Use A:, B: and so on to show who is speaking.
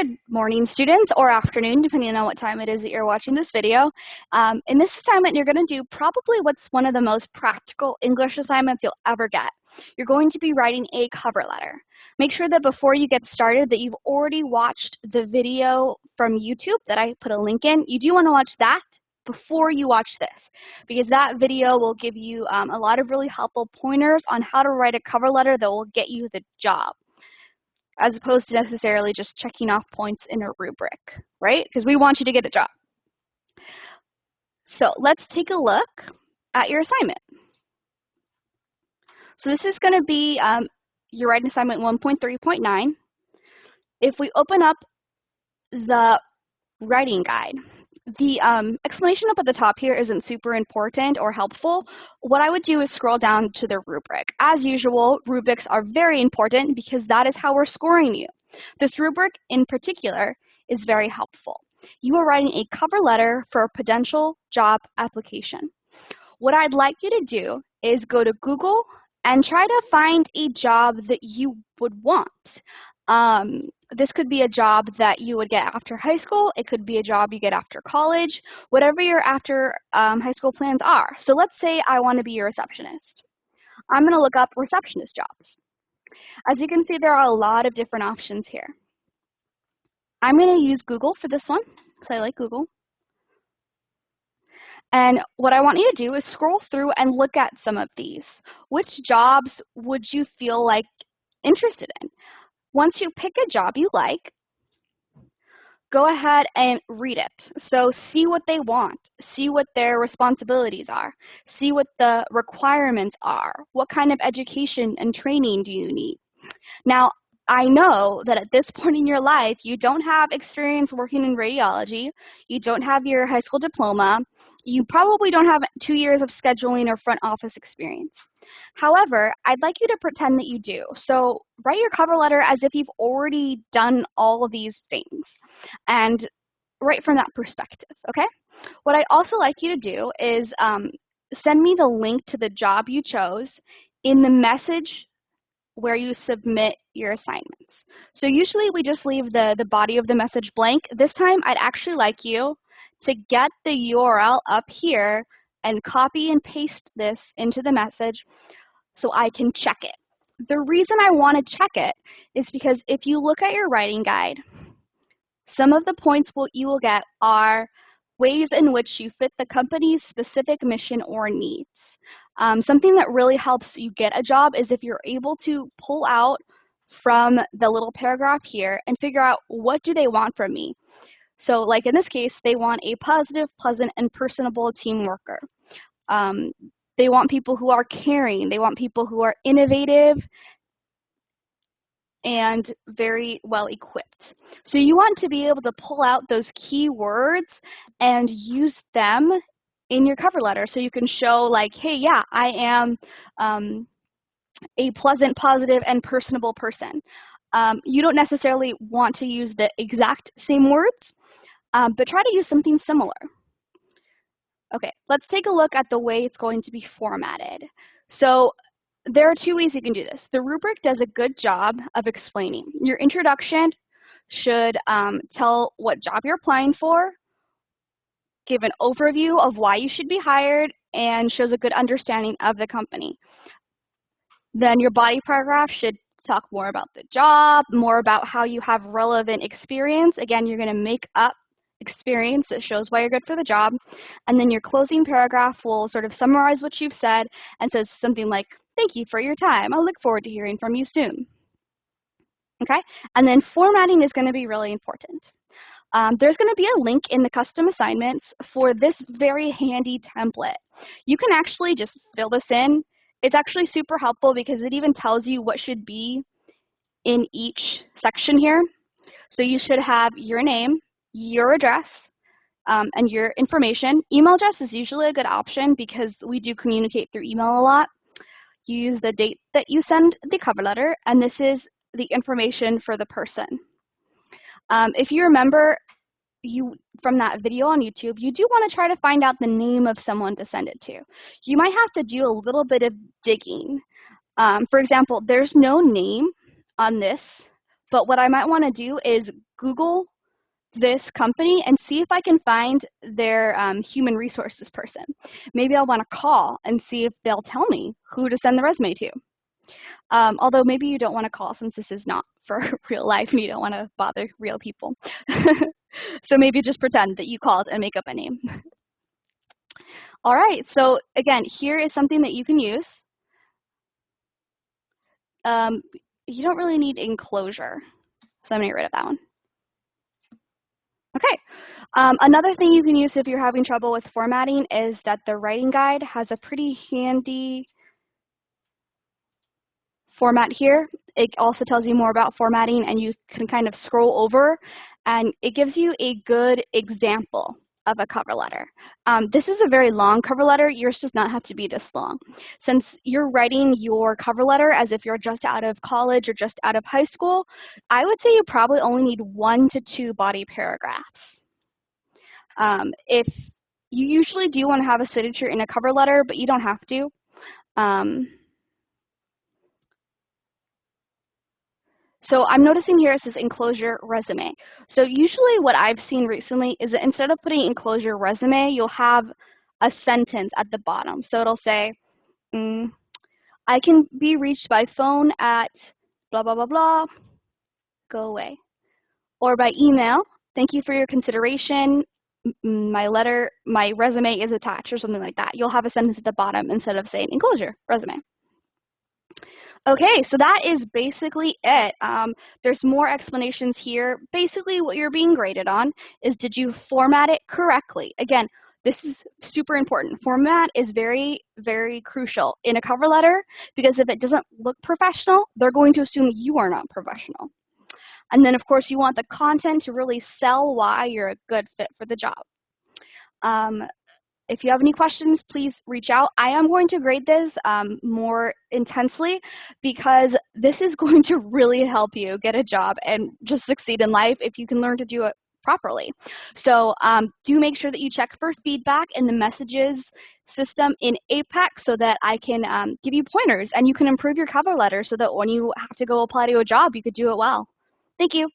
A: Good morning, students, or afternoon, depending on what time it is that you're watching this video. In this assignment, you're going to do probably what's one of the most practical English assignments you'll ever get. You're going to be writing a cover letter. Make sure that before you get started that you've already watched the video from YouTube that I put a link in. You do want to watch that before you watch this, because that video will give you a lot of really helpful pointers on how to write a cover letter that will get you the job, as opposed to necessarily just checking off points in a rubric, right? Because we want you to get a job. So let's take a look at your assignment. So this is going to be your writing assignment 1.3.9. If we open up the writing guide, the explanation up at the top here isn't super important or helpful. What I would do is scroll down to the rubric. As usual, rubrics are very important because that is how we're scoring you. This rubric in particular is very helpful. You are writing a cover letter for a potential job application. What I'd like you to do is go to Google and try to find a job that you would want. This could be a job that you would get after high school. It could be a job you get after college, whatever your after high school plans are. So let's say I want to be a receptionist. I'm going to look up receptionist jobs. As you can see, there are a lot of different options here. I'm going to use Google for this one because I like Google. And what I want you to do is scroll through and look at some of these. Which jobs would you feel like interested in? Once you pick a job you like, go ahead and read it. So see what they want, see what their responsibilities are, see what the requirements are, what kind of education and training do you need. Now, I know that at this point in your life, you don't have experience working in radiology, you don't have your high school diploma, you probably don't have 2 years of scheduling or front office experience. However, I'd like you to pretend that you do. So write your cover letter as if you've already done all of these things and write from that perspective, okay? What I'd also like you to do is send me the link to the job you chose in the message where you submit your assignments. So usually we just leave the body of the message blank. This time I'd actually like you to get the URL up here and copy and paste this into the message so I can check it. The reason I want to check it is because if you look at your writing guide, some of the points you will get are ways in which you fit the company's specific mission or needs. Something that really helps you get a job is if you're able to pull out from the little paragraph here and figure out what do they want from me. So like in this case, they want a positive, pleasant, and personable team worker. They want people who are caring. They want people who are innovative and very well equipped. So you want to be able to pull out those key words and use them in your cover letter so you can show like, hey, yeah, I am a pleasant, positive, and personable person. You don't necessarily want to use the exact same words, but try to use something similar. Okay, let's take a look at the way it's going to be formatted. So there are 2 ways you can do this. The rubric does a good job of explaining. Your introduction should tell what job you're applying for, give an overview of why you should be hired, and shows a good understanding of the company. Then your body paragraph should talk more about the job, more about how you have relevant experience. Again, you're going to make up experience that shows why you're good for the job. And then your closing paragraph will sort of summarize what you've said and says something like, thank you for your time. I'll look forward to hearing from you soon. Okay, and then formatting is going to be really important. There's going to be a link in the custom assignments for this very handy template. You can actually just fill this in. It's actually super helpful because it even tells you what should be in each section here. So you should have your name, your address, and your information. Email address is usually a good option because we do communicate through email a lot. You use the date that you send the cover letter, and this is the information for the person. If you remember from that video on YouTube, you do want to try to find out the name of someone to send it to. You might have to do a little bit of digging. For example, there's no name on this But what I might want to do is Google this company and see if I can find their human resources person. Maybe I'll want to call and see if they'll tell me who to send the resume to. Although maybe you don't want to call since this is not for real life and you don't want to bother real people. So maybe just pretend that you called and make up a name. All right, so again, here is something that you can use. You don't really need enclosure, so I'm gonna get rid of that one. Okay, another thing you can use if you're having trouble with formatting is that the writing guide has a pretty handy format here. It also tells you more about formatting and you can kind of scroll over and it gives you a good example of a cover letter. This is a very long cover letter. Yours does not have to be this long. Since you're writing your cover letter as if you're just out of college or just out of high school, I would say you probably only need 1 to 2 body paragraphs. If you usually do want to have a signature in a cover letter, but you don't have to. So I'm noticing here it says enclosure resume. So usually what I've seen recently is that instead of putting enclosure resume, you'll have a sentence at the bottom. So it'll say, I can be reached by phone at blah, blah, blah, blah, go away. Or by email, thank you for your consideration. My resume is attached or something like that. You'll have a sentence at the bottom instead of saying enclosure resume. Okay, so that is basically it. There's more explanations here. Basically, what you're being graded on is did you format it correctly? Again, this is super important. Format is very, very crucial in a cover letter because if it doesn't look professional, they're going to assume you are not professional. And then, of course, you want the content to really sell why you're a good fit for the job. If you have any questions, please reach out. I am going to grade this more intensely because this is going to really help you get a job and just succeed in life if you can learn to do it properly. So do make sure that you check for feedback in the messages system in Apex so that I can give you pointers and you can improve your cover letter so that when you have to go apply to a job, you could do it well. Thank you.